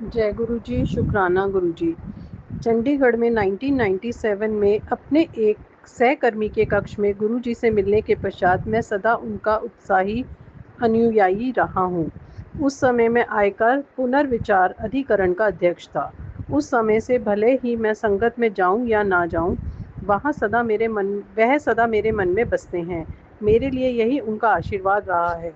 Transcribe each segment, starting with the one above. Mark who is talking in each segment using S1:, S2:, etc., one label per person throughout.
S1: जय गुरु जी, शुक्राना गुरु जी। चंडीगढ़ में 1997 में अपने एक सहकर्मी के कक्ष में गुरु जी से मिलने के पश्चात मैं सदा उनका उत्साही अनुयायी रहा हूँ। उस समय मैं आयकर पुनर्विचार अधिकरण का अध्यक्ष था। उस समय से भले ही मैं संगत में जाऊँ या ना जाऊँ, वह सदा मेरे मन में बसते हैं। मेरे लिए यही उनका आशीर्वाद रहा है।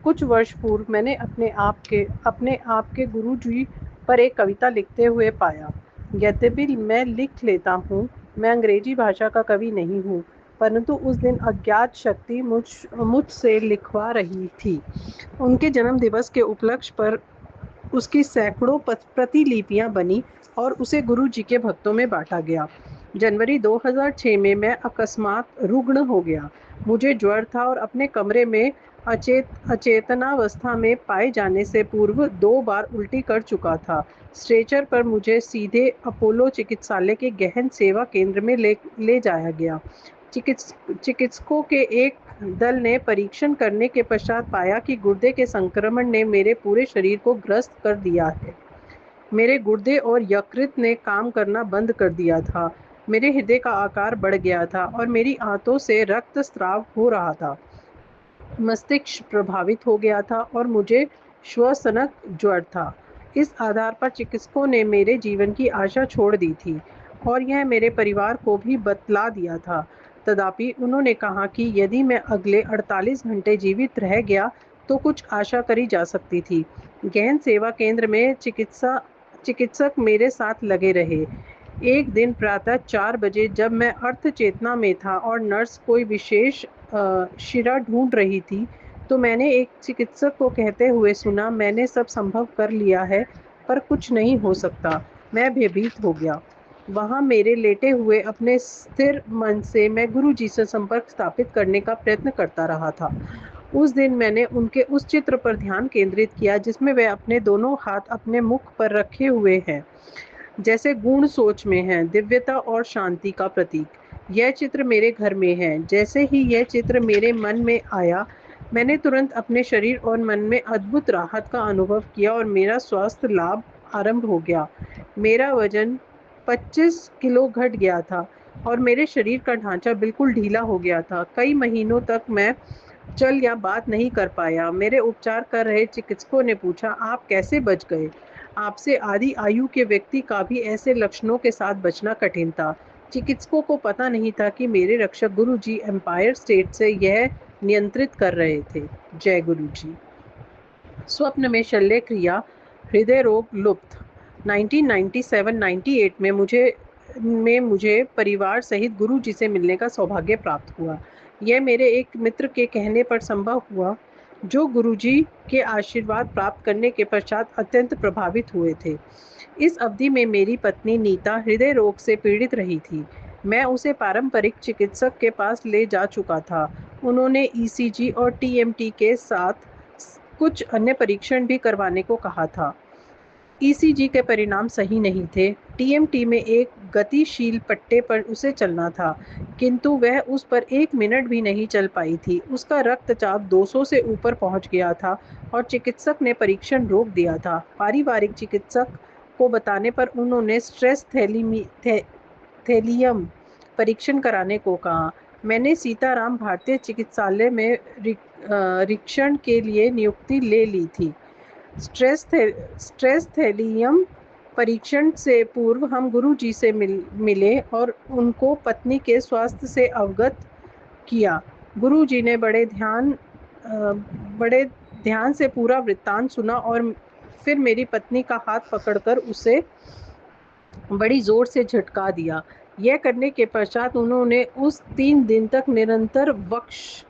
S1: कुछ वर्ष पूर्व मैंने अपने आप के गुरु जी पर एक कविता लिखते हुए पाया। यद्यपि मैं लिख लेता हूँ, मैं अंग्रेजी भाषा का कवि नहीं हूँ, परंतु उस दिन अज्ञात शक्ति मुझसे लिखवा रही थी। उनके जन्म दिवस के उपलक्ष्य पर उसकी सैकड़ों प्रतिलिपियां बनी और उसे गुरु जी के भक्तों में बांटा गया। जनवरी 2006 में मैं अकस्मात रुग्ण हो गया। मुझे ज्वर था और अपने कमरे में अचेतनावस्था में पाए जाने से पूर्व 2 बार उल्टी कर चुका था। स्ट्रेचर पर मुझे सीधे अपोलो चिकित्सालय के गहन सेवा केंद्र में ले जाया गया। चिकित्सकों के एक दल ने परीक्षण करने के पश्चात पाया कि गुर्दे के संक्रमण ने मेरे पूरे शरीर को ग्रस्त कर दिया है। मेरे गुर्दे और यकृत ने काम करना बंद कर दिया था। मेरे हृदय का आकार बढ़ गया था और मेरी आंतों से रक्त स्राव हो रहा था। मस्तिष्क प्रभावित हो गया था और मुझे श्वसनक ज्वर था। इस आधार पर चिकित्सकों ने मेरे जीवन की आशा छोड़ दी थी और यह मेरे परिवार को भी बतला दिया था। तथापि उन्होंने कहा कि यदि मैं अगले 48 घंटे जीवित रह गया तो कुछ आशा करी जा सकती थी। गहन सेवा केंद्र में चिकित्सक मेरे साथ लगे रहे। एक दिन प्रातः 4 बजे जब मैं अर्ध चेतना में था और नर्स कोई विशेष शिरा ढूंढ रही थी, तो मैंने एक चिकित्सक को कहते हुए सुना, मैंने सब संभव कर लिया है पर कुछ नहीं हो सकता। मैं भयभीत हो गया। वहाँ मेरे लेटे हुए अपने स्थिर मन से मैं गुरु जी से संपर्क स्थापित करने का प्रयत्न करता रहा था। उस दिन मैंने उनके उस चित्र पर ध्यान केंद्रित किया जिसमें वे अपने दोनों हाथ अपने मुख पर रखे हुए हैं, जैसे गूढ़ सोच में है, दिव्यता और शांति का प्रतीक। यह चित्र मेरे घर में है। जैसे ही यह चित्र मेरे मन में आया, मैंने तुरंत अपने शरीर और मन में अद्भुत राहत का अनुभव किया और मेरा स्वास्थ्य लाभ आरंभ हो गया। मेरा वजन 25 किलो घट गया था और मेरे शरीर का ढांचा बिल्कुल ढीला हो गया था। कई महीनों तक मैं चल या बात नहीं कर पाया। मेरे उपचार कर रहे चिकित्सकों ने पूछा, आप कैसे बच गए? आपसे आधी आयु के व्यक्ति का भी ऐसे लक्षणों के साथ बचना कठिन था। चिकित्सकों को पता नहीं था कि मेरे रक्षक गुरु जी एम्पायर स्टेट से यह नियंत्रित कर रहे थे। जय गुरु जी। स्वप्न में शल्य क्रिया, हृदय रोग लुप्त। 1997-98 में मुझे परिवार सहित गुरु जी से मिलने का सौभाग्य प्राप्त हुआ। यह मेरे एक मित्र के कहने पर संभव हुआ, जो गुरु जी के आशीर्वाद प्राप्त करने के पश्चात अत्यंत प्रभावित हुए थे। इस अवधि में मेरी पत्नी नीता हृदय रोग से पीड़ित रही थी। मैं उसे पारंपरिक चिकित्सक के पास ले जा चुका था। उन्होंने ईसीजी और टीएमटी के साथ कुछ अन्य परीक्षण भी करवाने को कहा था। ईसीजी के परिणाम सही नहीं थे। टीएमटी में एक गतिशील पट्टे पर उसे चलना था, किंतु वह उस पर 1 मिनट भी नहीं चल पाई थी। उसका रक्तचाप 200 से ऊपर पहुंच गया था और चिकित्सक ने परीक्षण रोक दिया था। पारिवारिक चिकित्सक को बताने पर उन्होंने थैलियम परीक्षण कराने को कहा। मैंने सीताराम भारतीय चिकित्सालय में रीक्षण के लिए नियुक्ति ले ली थी। स्ट्रेस थैलियम परीक्षण से पूर्व हम गुरु जी से मिले और उनको पत्नी के स्वास्थ्य से अवगत किया। गुरु जी ने बड़े ध्यान से पूरा वृत्तांत सुना और फिर मेरी पत्नी का हाथ पकड़कर उसे बड़ी जोर से झटका दिया। यह करने के पश्चात उन्होंने उस 3 दिन तक निरंतर वक्ष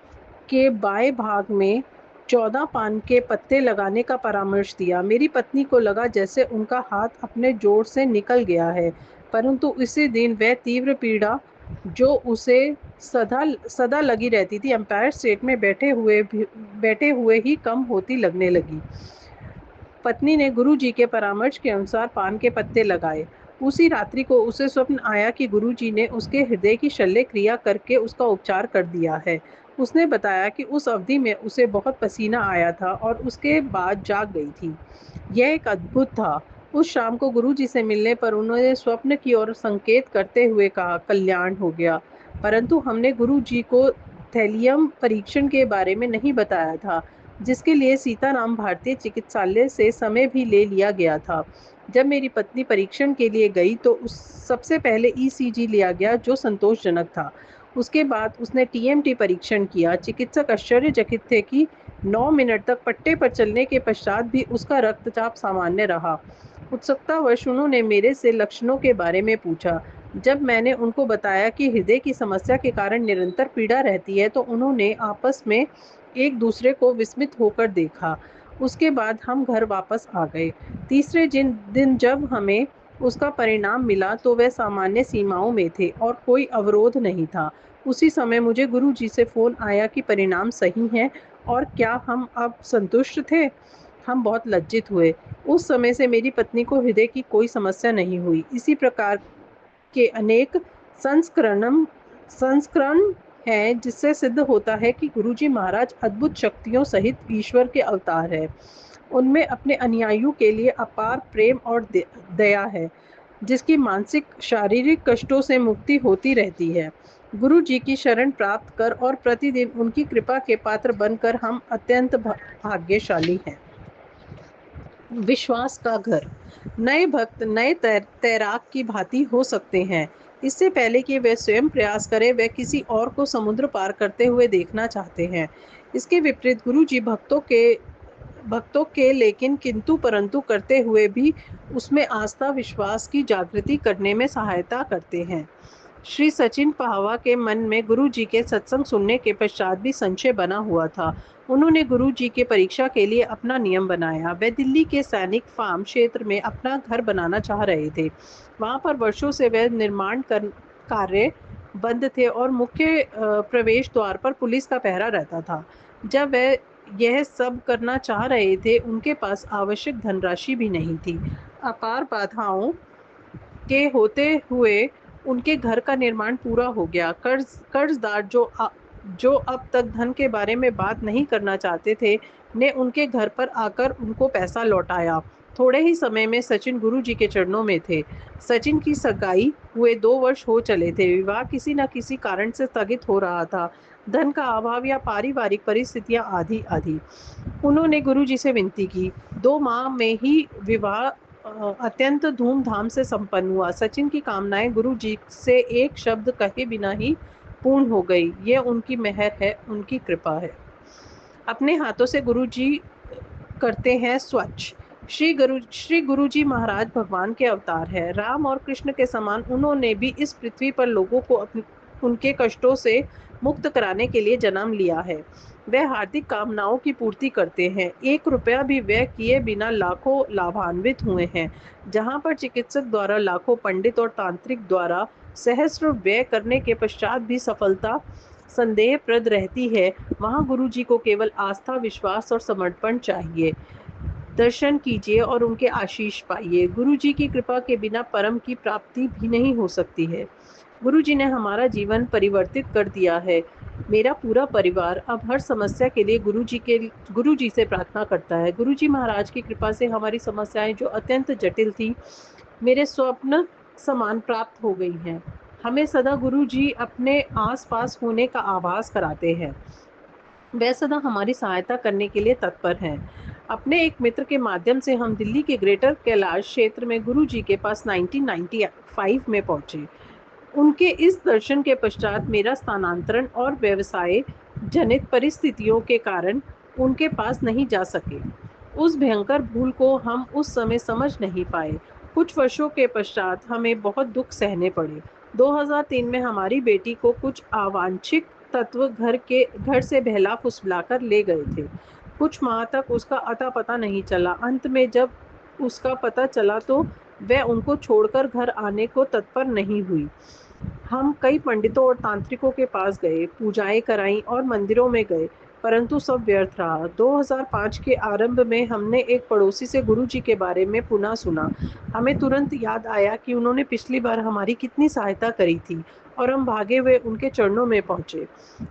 S1: के बाएं भाग में 14 पान के पत्ते लगाने का परामर्श दिया। मेरी पत्नी को लगा जैसे उनका हाथ अपने जोर से निकल गया है, परंतु इसी दिन वह तीव्र पीड़ा जो उसे सदा सदा लगी रहती थी, एम्पायर स्टेट में बैठे हुए ही कम होती लगने लगी। पत्नी ने गुरु जी के परामर्श के अनुसार पान के पत्ते लगाए। उसी रात्रि को उसे स्वप्न आया कि गुरु जी ने उसके हृदय की शल्य क्रिया करके उसका उपचार कर दिया है। उसने बताया कि उस अवधि में उसे बहुत पसीना आया था और उसके बाद जाग गई थी। यह एक अद्भुत था। उस शाम को गुरुजी से मिलने पर उन्होंने स्वप्न की ओर संकेत करते हुए कहा, कल्याण हो गया। परंतु हमने गुरुजी को थैलियम परीक्षण के बारे में नहीं बताया था, जिसके लिए सीताराम भारतीय चिकित्सालय से समय भी ले लिया गया था। जब मेरी पत्नी परीक्षण के लिए गई तो उस सबसे पहले ईसीजी लिया गया, जो संतोषजनक था। उसके बाद उसने टीएमटी परीक्षण किया। चिकित्सक आश्चर्यचकित थे कि 9 मिनट तक पट्टे पर चलने के पश्चात भी उसका रक्तचाप सामान्य रहा। उत्सुकतावश उन्होंने मेरे से लक्षणों के बारे में पूछा। जब मैंने उनको बताया कि हृदय की समस्या के कारण निरंतर पीड़ा रहती है, तो उन्होंने आपस में एक दूसरे को विस्मित होकर देखा। उसके बाद हम घर वापस आ गए। तीसरे दिन जब हमें उसका परिणाम मिला तो वह सामान्य सीमाओं में थे और कोई अवरोध नहीं था। उसी समय मुझे गुरुजी से फोन आया कि परिणाम सही हैं और क्या हम अब संतुष्ट थे। हम बहुत लज्जित हुए। उस समय से मेरी पत्नी को हृदय की कोई समस्या नहीं हुई। इसी प्रकार के अनेक संस्करण हैं, जिससे सिद्ध होता है कि गुरुजी महाराज अद्भुत शक्तियों सहित ईश्वर के अवतार है। उनमें अपने अनुयायियों के लिए अपार प्रेम और दया है, जिसकी मानसिक शारीरिक कष्टों से मुक्ति होती रहती है। गुरु जी की शरण प्राप्त कर और प्रतिदिन उनकी कृपा के पात्र बनकर हम अत्यंत भाग्यशाली हैं। विश्वास का घर। नए भक्त नए तैराक की भांति हो सकते हैं। इससे पहले कि वे स्वयं प्रयास करें, वे किसी और को समुद्र पार करते हुए देखना चाहते हैं। इसके विपरीत गुरु जी भक्तों के लेकिन किंतु परंतु करते हुए भी उसमें आस्था विश्वास की जागृति करने में सहायता करते हैं। श्री सचिन पाहवा के मन में गुरु जी के सत्संग सुनने के पश्चात भी संशय बना हुआ था। उन्होंने गुरु जी के परीक्षा के लिए अपना नियम बनाया। वे दिल्ली के सैनिक फार्म क्षेत्र में अपना घर बनाना चाह रहे थे। वहां पर वर्षों से वे निर्माण कार्य बंद थे और मुख्य प्रवेश द्वार पर पुलिस का पहरा रहता था। जब वे यह सब करना चाह रहे थे, उनके पास आवश्यक धनराशि भी नहीं थी। अपार बाधाओं के होते हुए उनके घर का निर्माण पूरा हो गया। कर्जदार जो अब तक धन के बारे में बात नहीं करना चाहते थे, ने उनके घर पर आकर उनको पैसा लौटाया। थोड़े ही समय में सचिन गुरु जी के चरणों में थे। सचिन की सगाई हुए 2 वर्ष हो चले थे। विवाह किसी न किसी कारण से स्थगित हो रहा था। धन का अभाव या पारिवारिक परिस्थितियां आधी आधी। उन्होंने गुरु जी से विनती की। 2 माह में ही विवाह अत्यंत धूमधाम से संपन्न हुआ। सचिन की कामनाएं गुरु जी से एक शब्द कहे बिना ही पूर्ण हो गई। यह उनकी मेहर है, उनकी कृपा है। अपने हाथों से गुरु जी करते हैं स्वच्छ। श्री गुरु जी महाराज भगवान के अवतार है। राम और कृष्ण के समान उन्होंने भी इस पृथ्वी पर लोगों को उनके कष्टों से मुक्त कराने के लिए जन्म लिया है। वह हार्दिक कामनाओं की पूर्ति करते हैं। 1 रुपया भी व्यय किए बिना लाखों लाभान्वित हुए हैं। जहाँ पर चिकित्सक द्वारा लाखों, पंडित और तांत्रिक द्वारा सहस्र व्यय करने के पश्चात भी सफलता संदेहप्रद रहती है, वहाँ गुरु जी को केवल आस्था, विश्वास और समर्पण चाहिए। दर्शन कीजिए और उनके आशीष पाइए। गुरु जी की कृपा के बिना परम की प्राप्ति भी नहीं हो सकती है। गुरु जी ने हमारा जीवन परिवर्तित कर दिया है। मेरा पूरा परिवार अब हर समस्या के लिए गुरु जी से प्रार्थना करता है। गुरु जी महाराज की कृपा से हमारी समस्याएं, जो अत्यंत जटिल थी, मेरे स्वप्न समान प्राप्त हो गई हैं। हमें सदा गुरु जी अपने आसपास होने का आभास कराते हैं। वह सदा हमारी सहायता करने के लिए तत्पर हैं। अपने एक मित्र के माध्यम से हम दिल्ली के ग्रेटर कैलाश क्षेत्र में गुरु जी के पास 1995 में पहुंचे। उनके इस दर्शन के पश्चात मेरा स्थानांतरण और व्यवसाय जनित परिस्थितियों के कारण उनके पास नहीं जा सके। उस भयंकर भूल को हम उस समय समझ नहीं पाए। कुछ वर्षों के पश्चात हमें बहुत दुख सहने पड़े। 2003 में हमारी बेटी को कुछ अवांछित तत्व घर से बहला फुसलाकर ले गए थे। कुछ माह तक उसका अता पता नहीं चला। अंत में जब उसका पता चला तो वह उनको छोड़कर घर आने को तत्पर नहीं हुई। हम कई पंडितों और तांत्रिकों के पास गए, पूजाएं कराईं और मंदिरों में गए, परंतु सब व्यर्थ रहा। 2005 के आरंभ में हमने एक पड़ोसी से गुरु जी के बारे में पुनः सुना। हमें तुरंत याद आया कि उन्होंने पिछली बार हमारी कितनी सहायता करी थी और हम भागे हुए उनके चरणों में पहुंचे।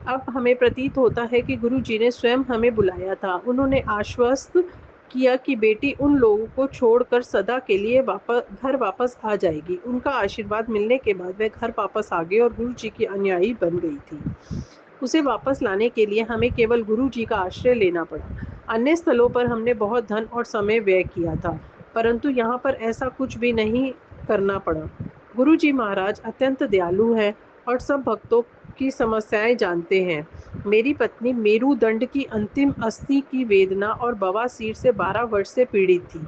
S1: अब हमें प्रतीत होता है कि गुरु जी ने स्वयं हमें बुलाया था। उन्होंने आश्वस्त किया कि बेटी उन लोगों को छोड़कर सदा के लिए घर वापस आ जाएगी। उनका आशीर्वाद मिलने के बाद वह घर वापस आ गई और गुरु जी की अनुयायी बन गई थी। उसे वापस लाने के लिए हमें केवल गुरु जी का आश्रय लेना पड़ा। अन्य स्थलों पर हमने बहुत धन और समय व्यय किया था, परंतु यहाँ पर ऐसा कुछ भी नहीं करना पड़ा। गुरु जी महाराज अत्यंत दयालु हैं और सब भक्तों की समस्याएं जानते हैं। मेरी पत्नी मेरुदंड की अंतिम अस्थि की वेदना और बवासीर से 12 वर्ष से पीड़ित थी।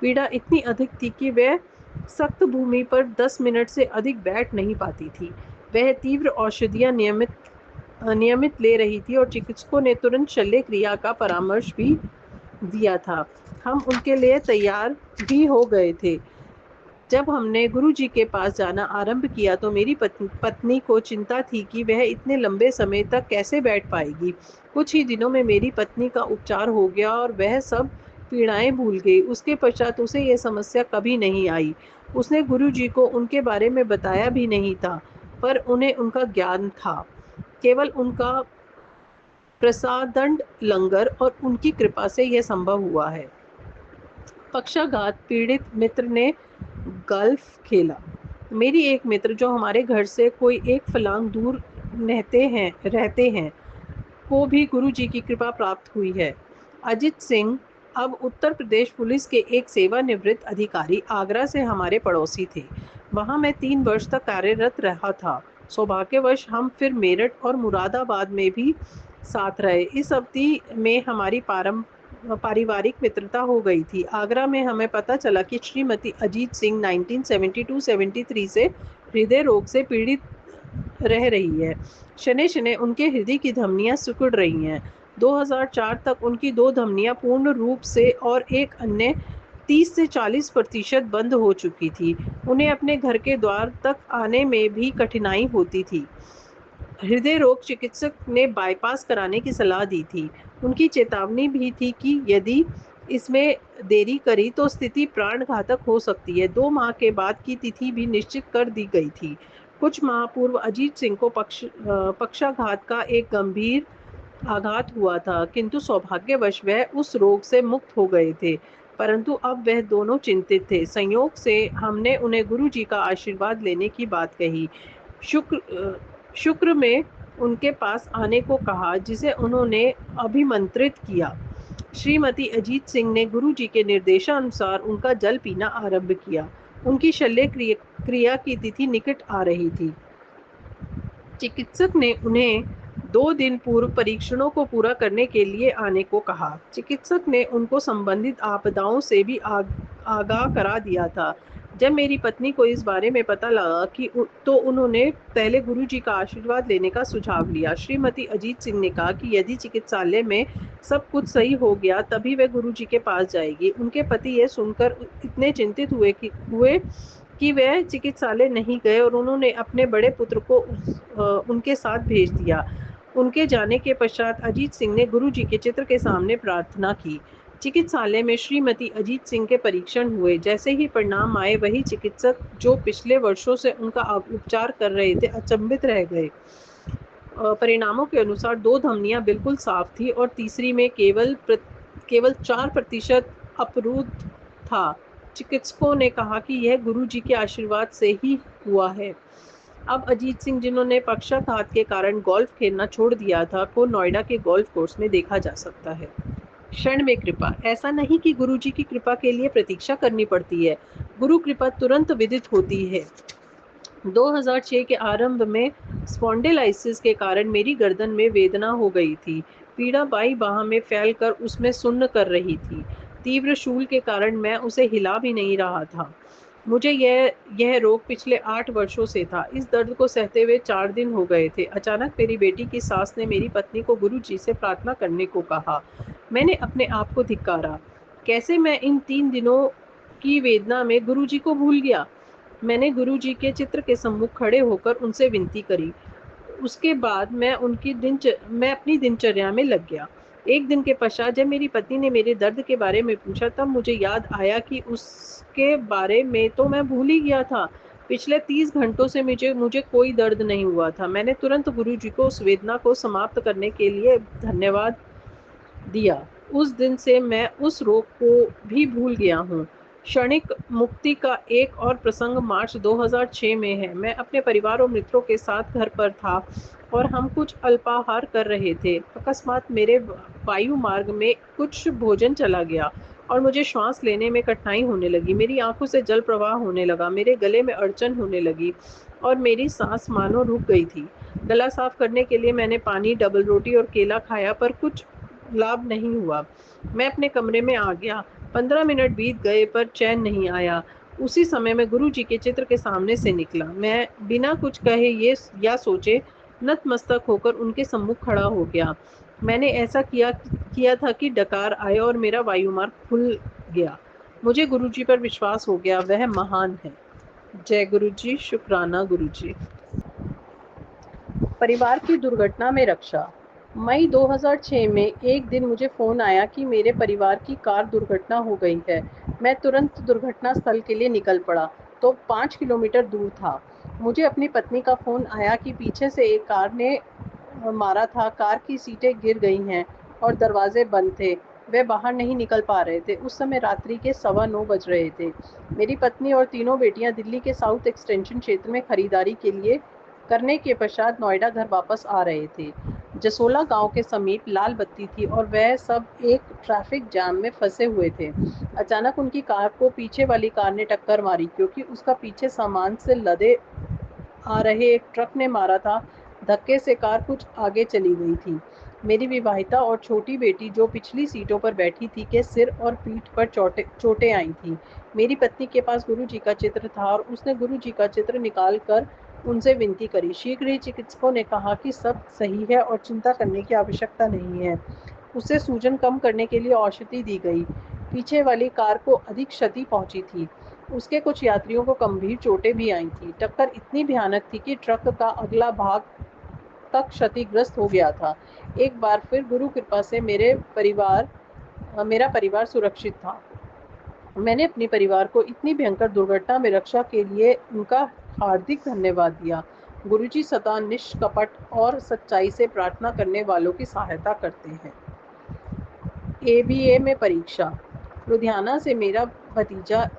S1: पीड़ा इतनी अधिक थी कि वह सख्त भूमि पर 10 मिनट से अधिक बैठ नहीं पाती थी। वह तीव्र औषधियां नियमित ले रही थी और चिकित्सकों ने तुरंत शल्य क्रिया का परामर्श भी दिया था। हम उनके लिए तैयार भी हो गए थे। जब हमने गुरु जी के पास जाना आरंभ किया तो मेरी पत्नी को चिंता थी कि वह इतने लंबे समय तक कैसे बैठ पाएगी। कुछ ही दिनों में मेरी पत्नी का उपचार हो गया और वह सब पीड़ाएं भूल गई। उसके पश्चात उसे यह समस्या कभी नहीं आई। उसने गुरु जी को उनके बारे में बताया भी नहीं था, पर उन्हें उनका ज्ञान था। केवल उनका प्रसादंड लंगर और उनकी कृपा से यह संभव हुआ है। पक्षाघात पीड़ित मित्र ने गोल्फ खेला। मेरी एक मित्र जो हमारे घर से कोई एक फलांग दूर रहते हैं को भी गुरु जी की कृपा प्राप्त हुई है। अजित सिंह अब उत्तर प्रदेश पुलिस के एक सेवानिवृत्त अधिकारी आगरा से हमारे पड़ोसी थे। वहां मैं 3 वर्ष तक कार्यरत रहा था। सौभाग्यवश हम फिर मेरठ और मुरादाबाद में भी साथ रहे। इस अवधि में हमारी पारिवारिक मित्रता हो गई थी। आगरा में हमें पता चला कि श्रीमती अजीत सिंह 1972-73 से हृदय रोग से पीड़ित रह रही है। शनै शनै उनके हृदय की धमनियां सिकुड़ रही हैं। 2004 तक उनकी 2 धमनियां पूर्ण रूप से और एक अन्य 30 से 40% बंद हो चुकी थी। उन्हें अपने घर के द्वार तक आने में भी कठिनाई होती थी। हृदय रोग चिकित्सक ने बाईपास कराने की सलाह दी थी। उनकी चेतावनी भी थी कि यदि इसमें देरी करी तो स्थिति प्राण घातक हो सकती है। 2 माह के बाद की तिथि भी निश्चित कर दी गई थी। कुछ माह पूर्व अजीत सिंह को पक्षाघात का एक गंभीर आघात हुआ था, किंतु सौभाग्यवश वह उस रोग से मुक्त हो गए थे। परंतु अब वह दोनों चिंतित थे। संयोग से हमने उन्हें गुरु जी का आशीर्वाद लेने की बात कही। शुक्र में उनके पास आने को कहा, जिसे उन्होंने अभिमंत्रित किया। श्रीमती अजीत सिंह ने गुरु जी के निर्देशानुसार उनका जल पीना आरंभ किया। उनकी शल्य क्रिया की तिथि निकट आ रही थी। चिकित्सक ने उन्हें 2 दिन पूर्व परीक्षणों को पूरा करने के लिए आने को कहा। चिकित्सक ने उनको संबंधित आपदाओं से भी आगाह करा दिया था। जब मेरी पत्नी को इस बारे में पता लगा कि तो उन्होंने पहले गुरु जी का आशीर्वाद लेने का सुझाव लिया। श्रीमती अजीत सिंह ने कहा कि यदि चिकित्सालय में सब कुछ सही हो गया तभी वह गुरु जी के पास जाएगी। उनके पति यह सुनकर इतने चिंतित हुए कि वह चिकित्सालय नहीं गए और उन्होंने अपने बड़े पुत्र को उनके साथ भेज दिया। उनके जाने के पश्चात अजीत सिंह ने गुरु जी के चित्र के सामने प्रार्थना की। चिकित्सालय में श्रीमती अजीत सिंह के परीक्षण हुए। जैसे ही परिणाम आए, वही चिकित्सक जो पिछले वर्षों से उनका उपचार कर रहे थे अचंभित रह गए। परिणामों के अनुसार 2 धमनियां बिल्कुल साफ थी और तीसरी में केवल 4% अपरूध था। चिकित्सकों ने कहा कि यह गुरु जी के आशीर्वाद से ही हुआ है। अब अजीत सिंह, जिन्होंने पक्षाघात के कारण गोल्फ खेलना छोड़ दिया था, को नोएडा के गोल्फ कोर्स में देखा जा सकता है। क्षण में कृपा। ऐसा नहीं कि गुरु जी की कृपा के लिए प्रतीक्षा करनी पड़ती है। गुरु कृपा तुरंत विदित होती है। 2006 के आरंभ में स्पॉन्डिलाइसिस के कारण मेरी गर्दन में वेदना हो गई थी। पीड़ा बाईं बाह में फैलकर उसमें सुन्न कर रही थी। तीव्र शूल के कारण मैं उसे हिला भी नहीं रहा था। मुझे यह रोग पिछले 8 वर्षों से था। इस दर्द को सहते हुए 4 दिन हो गए थे। अचानक मेरी बेटी की सास ने मेरी पत्नी को गुरु जी से प्रार्थना करने को कहा। मैंने अपने आप को धिक्कारा। कैसे मैं इन 3 दिनों की वेदना में गुरु जी को भूल गया। मैंने गुरु जी के चित्र के सम्मुख खड़े होकर उनसे विनती करी। उसके बाद मैं अपनी दिनचर्या में लग गया। एक दिन के पश्चात जब मेरी पत्नी ने मेरे दर्द के बारे में पूछा, तब मुझे याद आया कि उसके बारे में तो मैं भूल ही गया था। पिछले 30 घंटों से मुझे कोई दर्द नहीं हुआ था। मैंने तुरंत गुरु जी को उस वेदना को समाप्त करने के लिए धन्यवाद दिया। उस दिन से मैं उस रोग को भी भूल गया हूँ। क्षणिक मुक्ति का एक और प्रसंग मार्च 2006 में है। मैं अपने परिवार और मित्रों के साथ घर पर था और हम कुछ अल्पाहार कर रहे थे। अकस्मात मेरे वायु मार्ग में कुछ भोजन चला गया और मुझे श्वास लेने में कठिनाई होने लगी। मेरी आंखों से जल प्रवाह होने लगा, मेरे गले में अड़चन होने लगी और मेरी सांस मानो रुक गई थी। गला साफ करने के लिए मैंने पानी, डबल रोटी और केला खाया, पर कुछ लाभ नहीं हुआ। मैं अपने कमरे में आ गया। 15 मिनट बीत गए पर चैन नहीं आया। उसी समय मैं गुरुजी के चित्र के सामने से निकला। मैं बिना कुछ कहे ये या सोचे नतमस्तक होकर उनके सम्मुख खड़ा हो गया। मैंने ऐसा किया था कि डकार आए और मेरा वायुमार्ग खुल गया। मुझे गुरुजी पर विश्वास हो गया, वह महान है। जय गुरुजी, शुक्राना गुरुजी। परिवार की दुर्घटना में रक्षा। मई 2006 में एक दिन मुझे फ़ोन आया कि मेरे परिवार की कार दुर्घटना हो गई है। मैं तुरंत दुर्घटना स्थल के लिए निकल पड़ा, तो 5 किलोमीटर दूर था। मुझे अपनी पत्नी का फ़ोन आया कि पीछे से एक कार ने मारा था। कार की सीटें गिर गई हैं और दरवाजे बंद थे। वे बाहर नहीं निकल पा रहे थे। उस समय रात्रि के 9:15 बज रहे थे। मेरी पत्नी और तीनों बेटियां दिल्ली के साउथ एक्सटेंशन क्षेत्र में खरीदारी के लिए करने के पश्चात नोएडा घर वापस आ रहे थे। जसोला गांव के समीप लाल बत्ती थी और वह सब एक ट्रैफिक जाम में फंसे हुए थे। अचानक उनकी कार को पीछे वाली कार ने टक्कर मारी, क्योंकि उसका पीछे सामान से लदे आ रहे एक ट्रक ने मारा था। धक्के से कार कुछ आगे चली गई थी। मेरी विवाहिता और छोटी बेटी, जो पिछली सीटों पर बैठी थी, के सिर और पीठ पर चोटें आई थी। मेरी पत्नी के पास गुरुजी का चित्र था और उसने गुरुजी का चित्र निकाल कर उनसे विनती करी। शीघ्र ही चिकित्सकों ने कहा कि सब सही है और चिंता करने की आवश्यकता नहीं है। उसे सूजन कम करने के लिए औषधि दी गई। पीछे वाली कार को अधिक क्षति पहुंची थी। उसके कुछ यात्रियों को गंभीर चोटें भी आई थी। टक्कर इतनी भयानक थी कि ट्रक का अगला भाग तक क्षतिग्रस्त हो गया था। एक बार फिर गुरु कृपा से मेरा परिवार सुरक्षित था। मैंने अपने परिवार को इतनी भयंकर दुर्घटना में रक्षा के लिए उनका हार्दिक धन्यवाद दिया। गुरुजी सदा निष्कपट और सच्चाई से प्रार्थना करने वालों की सहायता करते हैं। एबीए में परीक्षा। लुधियाना से मेरा भतीजा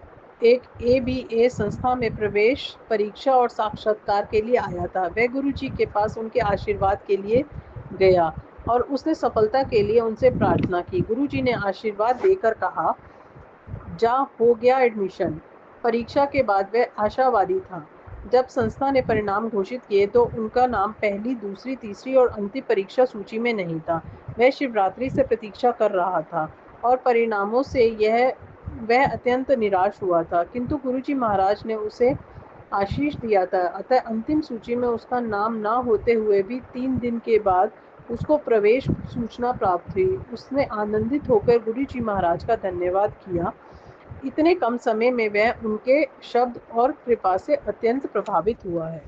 S1: एक एबीए संस्था में प्रवेश परीक्षा और साक्षात्कार के लिए आया था। वह गुरुजी के पास उनके आशीर्वाद के लिए गया और उसने सफलता के लिए उनसे प्रार्थना की। गुरुजी ने आशीर्वाद देकर कहा, जा हो गया एडमिशन। परीक्षा के बाद वह आशावादी था। जब संस्था ने परिणाम घोषित किए तो उनका नाम पहली, दूसरी, तीसरी और अंतिम परीक्षा सूची में नहीं था। वह शिवरात्रि से प्रतीक्षा कर रहा था और परिणामों से वह अत्यंत निराश हुआ था, किंतु गुरुजी महाराज ने उसे आशीष दिया था। अतः अंतिम सूची में उसका नाम न होते हुए भी 3 दिन के बाद उसको प्रवेश सूचना प्राप्त हुई। उसने आनंदित होकर गुरुजी महाराज का धन्यवाद किया। इतने कम समय में वह उनके शब्द और कृपा से अत्यंत प्रभावित हुआ है।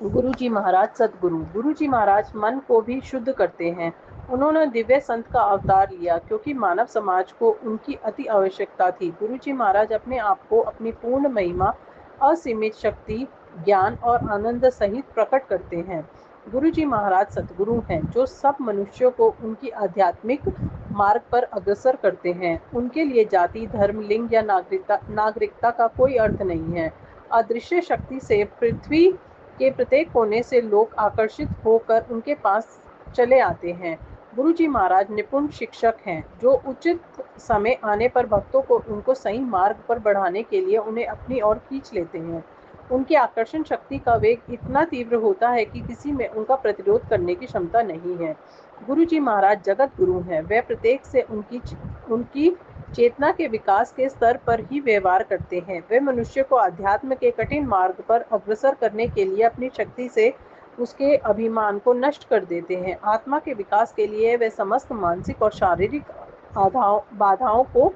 S1: गुरुजी महाराज सद्गुरु। गुरुजी महाराज मन को भी शुद्ध करते हैं। उन्होंने दिव्य संत का अवतार लिया क्योंकि मानव समाज को उनकी अति आवश्यकता थी। गुरुजी महाराज अपने आप को अपनी पूर्ण महिमा, असीमित शक्ति, ज्ञान और आनंद सहित प्रकट करते हैं। गुरुजी महाराज सद्गुरु हैं जो सब मनुष्यों को उनकी आध्यात्मिक मार्ग पर अग्रसर करते हैं। उनके लिए जाति, धर्म, लिंग या नागरिकता का कोई अर्थ नहीं है। अदृश्य शक्ति से पृथ्वी के प्रत्येक कोने से लोग आकर्षित होकर उनके पास चले आते हैं। गुरुजी महाराज निपुण शिक्षक हैं जो उचित समय आने पर भक्तों को उनको सही मार्ग पर बढ़ाने के लिए उन्हें अपनी ओर खींच लेते हैं। उनकी आकर्षण शक्ति का वेग इतना तीव्र होता है कि किसी में उनका प्रतिरोध करने की क्षमता नहीं है। गुरुजी महाराज जगत गुरु हैं। वे प्रत्येक से उनकी चेतना के विकास के स्तर पर ही व्यवहार करते हैं। वे मनुष्य को अध्यात्म के कठिन मार्ग पर अग्रसर करने के लिए अपनी शक्ति से उसके अभिमान को नष्ट कर देते हैं। आत्मा के विकास के लिए वे समस्त मानसिक और शारीरिक बाधाओं को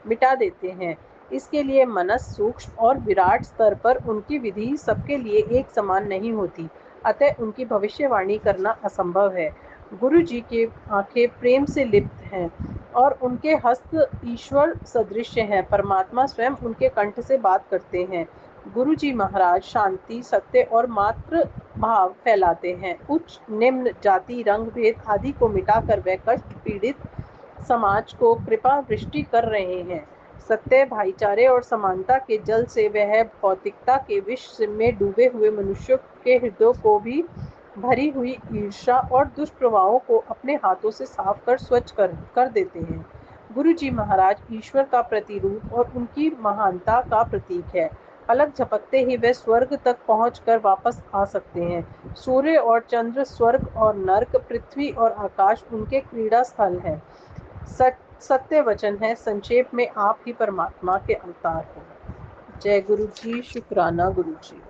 S1: मिटा देते हैं। इसके लिए मनस, सूक्ष्म और विराट स्तर पर उनकी विधि सबके लिए एक समान नहीं होती, अतः उनकी भविष्यवाणी करना असंभव है। गुरु जी की आंखें प्रेम से लिप्त हैं और उनके हस्त ईश्वर सदृश हैं। परमात्मा स्वयं उनके कंठ से बात करते हैं। गुरु जी महाराज शांति, सत्य और मातृ भाव फैलाते हैं। उच्च, निम्न, जाति, रंग भेद आदि को मिटाकर वे कष्ट पीड़ित समाज को कृपा वृष्टि कर रहे हैं। सत्य, भाईचारे और समानता के जल से वह भौतिकता के विष में डूबे हुए मनुष्यों के हृदयों को भी भरी हुई ईर्ष्या और दुष्प्रभावों को अपने हाथों से साफ कर स्वच्छ कर देते हैं। गुरु जी महाराज ईश्वर का प्रतिरूप और उनकी महानता का प्रतीक है। पलक झपकते ही वे स्वर्ग तक पहुंचकर वापस आ सकते हैं। सूर्य और चंद्र स्वर्ग और नर्क, पृथ्वी और आकाश उनके क्रीड़ा स्थल है। सत्य वचन है, संक्षेप में आप ही परमात्मा के अवतार हो। जय गुरु जी, शुक्राना गुरु जी।